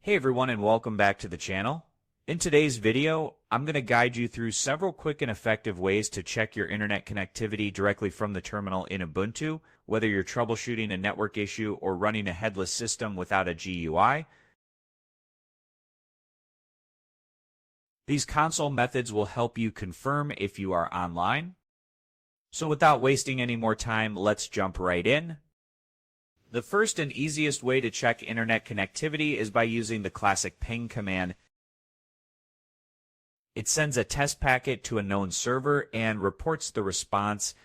Hey everyone, and welcome back to the channel. In today's video, I'm going to guide you through several quick and effective ways to check your internet connectivity directly from the terminal in Ubuntu, whether you're troubleshooting a network issue or running a headless system without a GUI. These console methods will help you confirm if you are online. So without wasting any more time, let's jump right in. The first and easiest way to check internet connectivity is by using the classic ping command. It sends a test packet to a known server and reports the response.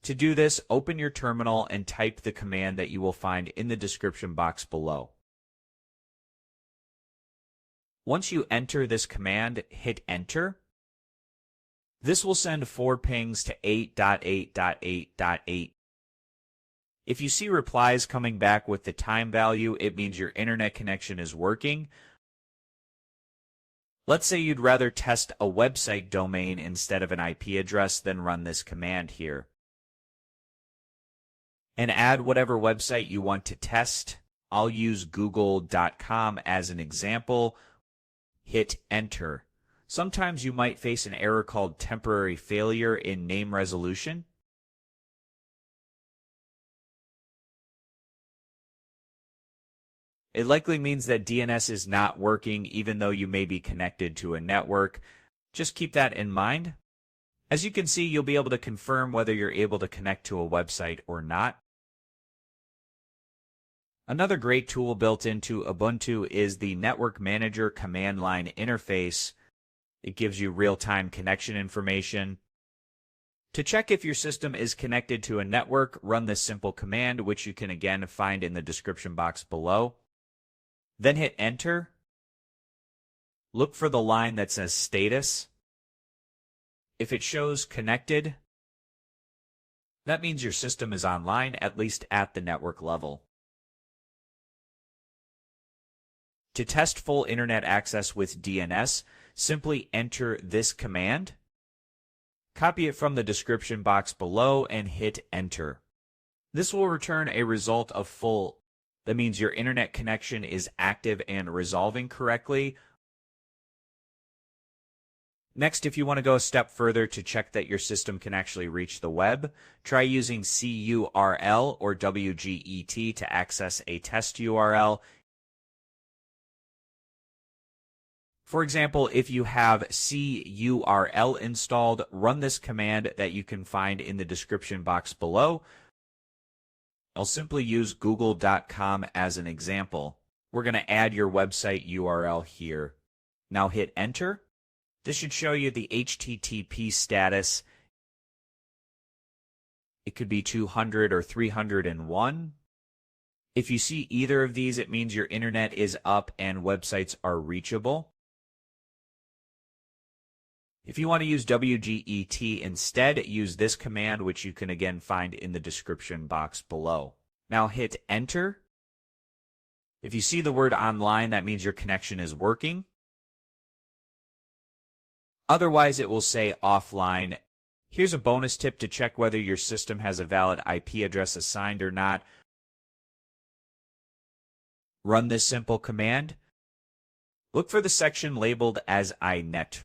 To do this, open your terminal and type the command that you will find in the description box below. Once you enter this command, hit enter. This will send 4 pings to 8.8.8.8. If you see replies coming back with the time value, it means your internet connection is working. Let's say you'd rather test a website domain instead of an IP address, then run this command here. And add whatever website you want to test. I'll use google.com as an example. Hit enter. Sometimes you might face an error called temporary failure in name resolution. It likely means that DNS is not working even though you may be connected to a network. Just keep that in mind. As you can see, you'll be able to confirm whether you're able to connect to a website or not. Another great tool built into Ubuntu is the Network Manager command line interface. It gives you real-time connection information. To check if your system is connected to a network, run this simple command, which you can again find in the description box below. Then hit enter. Look for the line that says status. If it shows connected, that means your system is online, at least at the network level. To test full internet access with DNS, simply enter this command, copy it from the description box below, and hit enter. This will return a result of full. That means your internet connection is active and resolving correctly. Next, if you want to go a step further to check that your system can actually reach the web, try using curl or wget to access a test URL. For example, if you have curl installed, run this command that you can find in the description box below. I'll simply use google.com as an example. We're going to add your website URL here. Now hit enter. This should show you the HTTP status. It could be 200 or 301. If you see either of these, it means your internet is up and websites are reachable. If you want to use wget instead, use this command, which you can again find in the description box below. Now hit enter. If you see the word online, that means your connection is working. Otherwise, it will say offline. Here's a bonus tip to check whether your system has a valid IP address assigned or not. Run this simple command. Look for the section labeled as iNet.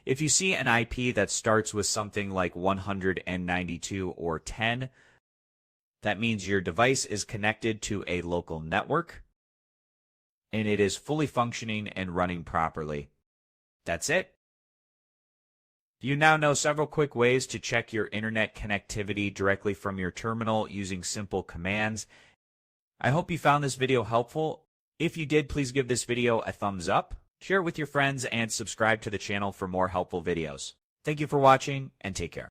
If you see an IP that starts with something like 192 or 10, that means your device is connected to a local network and it is fully functioning and running properly. That's it. You now know several quick ways to check your internet connectivity directly from your terminal using simple commands. I hope you found this video helpful. If you did, please give this video a thumbs up. Share it with your friends and subscribe to the channel for more helpful videos. Thank you for watching and take care.